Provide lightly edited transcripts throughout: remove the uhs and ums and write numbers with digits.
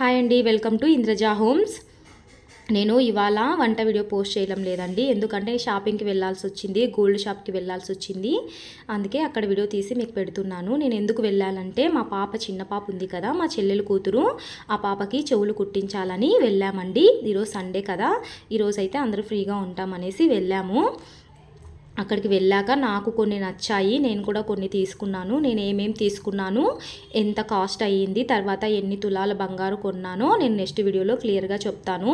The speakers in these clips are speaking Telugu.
హాయ్ అండి, వెల్కమ్ టు ఇంద్రజా హోమ్స్. నేను ఇవాళ వంట వీడియో పోస్ట్ చేయడం లేదండి, ఎందుకంటే షాపింగ్కి వెళ్ళాల్సి వచ్చింది, గోల్డ్ షాప్కి వెళ్ళాల్సి వచ్చింది. అందుకే అక్కడ వీడియో తీసి మీకు పెడుతున్నాను. నేను ఎందుకు వెళ్ళాలంటే మా పాప, చిన్న పాప ఉంది కదా, మా చెల్లెలు కూతురు, ఆ పాపకి చెవులు కుట్టించాలని వెళ్ళామండి. ఈరోజు సండే కదా, ఈరోజు అయితే అందరూ ఫ్రీగా ఉంటామనేసి వెళ్ళాము. అక్కడికి వెళ్ళాక నాకు కొన్ని నచ్చాయి, నేను కూడా కొన్ని తీసుకున్నాను. నేను ఏమేమి తీసుకున్నాను, ఎంత కాస్ట్ అయ్యింది, తర్వాత ఎన్ని తులాల బంగారు కొన్నానో నేను నెక్స్ట్ వీడియోలో క్లియర్గా చెప్తాను.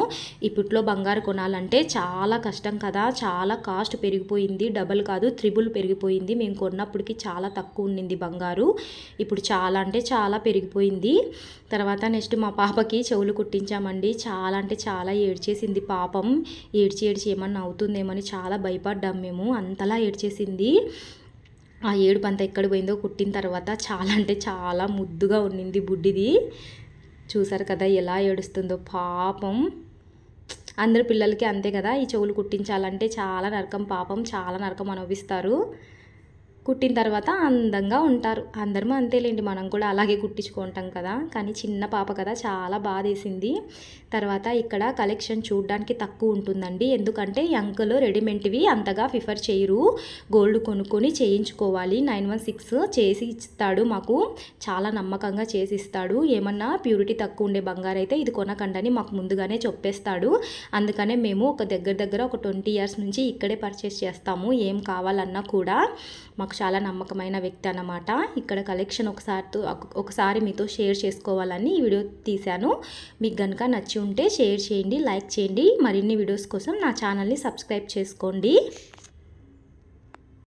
ఇప్పట్లో బంగారు కొనాలంటే చాలా కష్టం కదా, చాలా కాస్ట్ పెరిగిపోయింది, డబల్ కాదు త్రిబుల్ పెరిగిపోయింది. మేము కొన్నప్పటికి చాలా తక్కువ ఉండింది బంగారు, ఇప్పుడు చాలా అంటే చాలా పెరిగిపోయింది. తర్వాత నెక్స్ట్ మా పాపకి చెవులు కుట్టించామండి. చాలా అంటే చాలా ఏడ్చేసింది పాపం. ఏడ్చి ఏమన్నా అవుతుందేమని చాలా భయపడ్డాం మేము, అంతలా ఏడ్చేసింది. ఆ ఏడుపు అంతా ఎక్కడ పోయిందో కుట్టిన తర్వాత చాలా అంటే చాలా ముద్దుగా ఉండింది బుడ్డిది. చూసారు కదా ఎలా ఏడుస్తుందో పాపం. అందరి పిల్లలకి అంతే కదా, ఈ చెవులు కుట్టించాలంటే చాలా నరకం, పాపం చాలా నరకం అనుభవిస్తారు. కుట్టిన తర్వాత అందంగా ఉంటారు. అందరము అంతేలేండి, మనం కూడా అలాగే కుట్టించుకుంటాం కదా, కానీ చిన్న పాప కదా చాలా బాధేసింది. తర్వాత ఇక్కడ కలెక్షన్ చూడడానికి తక్కువ ఉంటుందండి, ఎందుకంటే ఈ అంకుల్ రెడీమేడ్వి అంతగా ప్రిఫర్ చేయరు, గోల్డ్ కొనుక్కొని చేయించుకోవాలి. 916 చేసి ఇస్తాడు, మాకు చాలా నమ్మకంగా చేసి ఇస్తాడు. ఏమన్నా ప్యూరిటీ తక్కువ ఉండే బంగారు అయితే ఇది కొనకండి మాకు ముందుగానే చెప్పేస్తాడు. అందుకనే మేము ఒక దగ్గర ఒక 20 years నుంచి ఇక్కడే పర్చేస్ చేస్తాము. ఏం కావాలన్నా కూడా మాకు చాలా నమ్మకమైన వ్యక్తి అన్నమాట. ఇక్కడ కలెక్షన్ ఒకసారి మీతో షేర్ చేసుకోవాలని ఈ వీడియో తీశాను. మీకు కనుక నచ్చి ఉంటే షేర్ చేయండి, లైక్ చేయండి. మరిన్ని వీడియోస్ కోసం నా ఛానల్ని సబ్స్క్రైబ్ చేసుకోండి.